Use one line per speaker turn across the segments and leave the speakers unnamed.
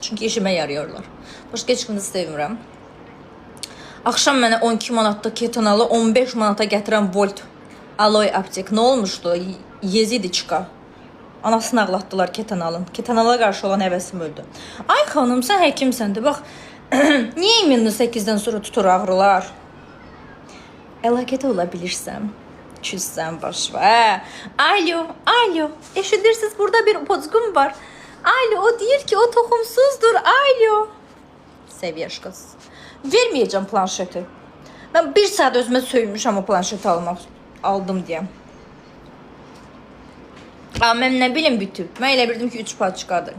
Çünki işimə yarıyorlar. Başqa heç kimi də sevmirəm. Axşam mənə 12 manatda ketanalı 15 manata gətirən Volt Aloe Aptek nə olmuşdu? Yezidi çıqa. Anasını ağlatdılar ketanalın. Ketanala qarşı olan həvəsim öldü. Ay xanım, sən həkimsən də. Bax, niyə immünni 8-dən sonra tutur ağrılar? Əlaqədə ola bilirsəm. Küssən başva. Alo, alo. Eşidirsiniz, burada bir pozgun var. Alo, o deyir ki, o toxumsuzdur. Alo. Səviyyəş qız. Verməyəcəm planşeti. Mən bir saat özümə söymüşəm o planşeti aldım deyə. Mən nə bilim bütüb. Mən elə bildim ki 3 paçkadır.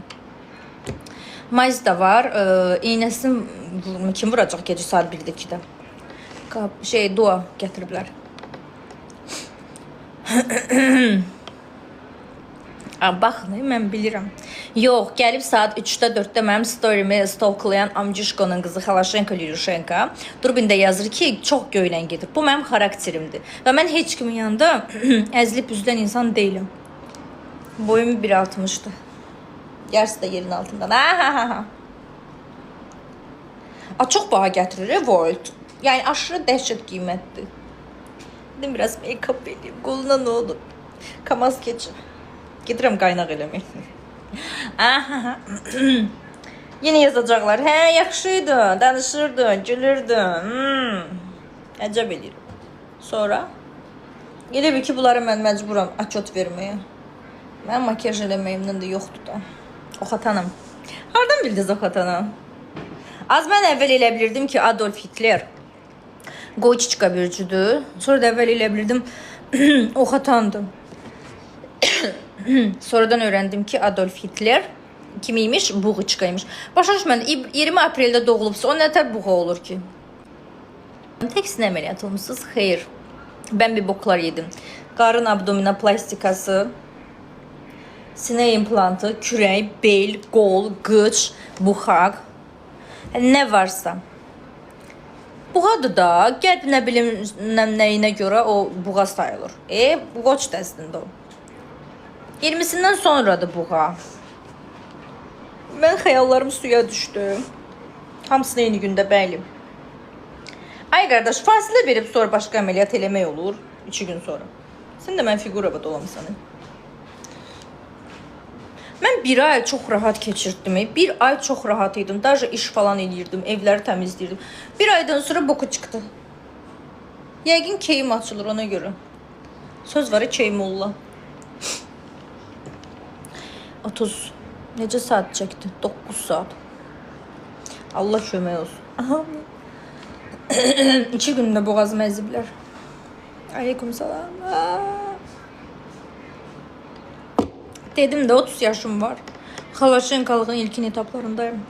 Mayız da var. İynəsini kim vuracaq gecə saat 1-də 2-də? Dua gətiriblər. Baxın, mən bilirəm. Yox, gəlib saat 3-də 4-də mənim storimi stalklayan amcişkonun qızı Xalaşenko Lyushenko Durbində yazır ki, çox göylən gedir. Bu mənim xarakterimdir. Və mən heç kimin yanında əzilib üzdən insan deyiləm. Boyum 1.60'dır. Yarısı da yerin altından. Çox baha gətirir Volt. Yəni aşırı dəhşət qiymətdir. Dedim biraz make-up edeyim. Qoluna nə olur? Kamaz keçir. Gedirəm qaynaq eləmək. Yine yazacaqlar. Hə, yaxşıydı, danışırdı, gülürdü. Əcəb edirəm. Sonra elə bil ki, bunları mən məcburam atçot verməyə. Mən makyaj eləməyimdən də yoxdur da. Oxatanım. Hardan bildiniz Oxatanım? Az mən əvvəl elə bilirdim ki, Adolf Hitler Qoyçiçka bürcüdür. Sonra da əvvəl elə bilirdim Oxatandır. Sonradan öğrendim ki Adolf Hitler kimiymiş? Buğuçkaymış. Başa düşmədim. 20 apreldə doğulubsa o nətər buğa olur ki? Tek sinə əməliyyat olmuşsunuz? Xeyr. Ben bir boklar yedim. Qarın abdominoplastikası, sinə implantı, kürək, bel, qol, qıç, buxaq, nə varsa. Buğadır da, qəlb nə bilim nəyinə görə o buğa sayılır. Qoç dəstində o. 20'sindən sonradır buğa. Mən xəyallarım suya düşdü. Hamısını eyni gündə bəlim. Ay qardaş, fasilə verib sonra başqa əməliyyat eləmək olur. 2 gün sonra. Sən də mən figurava dolamısan. Mən bir ay çox rahat keçirdim. Bir ay çox rahat idim. Daha iş falan eləyirdim. Evləri təmizləyirdim. Bir aydan sonra boku çıxdı. Yəqin keyim açılır ona görə. Söz var ya keyim olla. 30. Necə saat çəkdi? 9 saat. Allah kömək olsun. 2 gündə boğazımı əziblər. Aleyküm salam. Dedim de 30 yaşım var. Xalaşenkalığın ilkin etaplarındayım.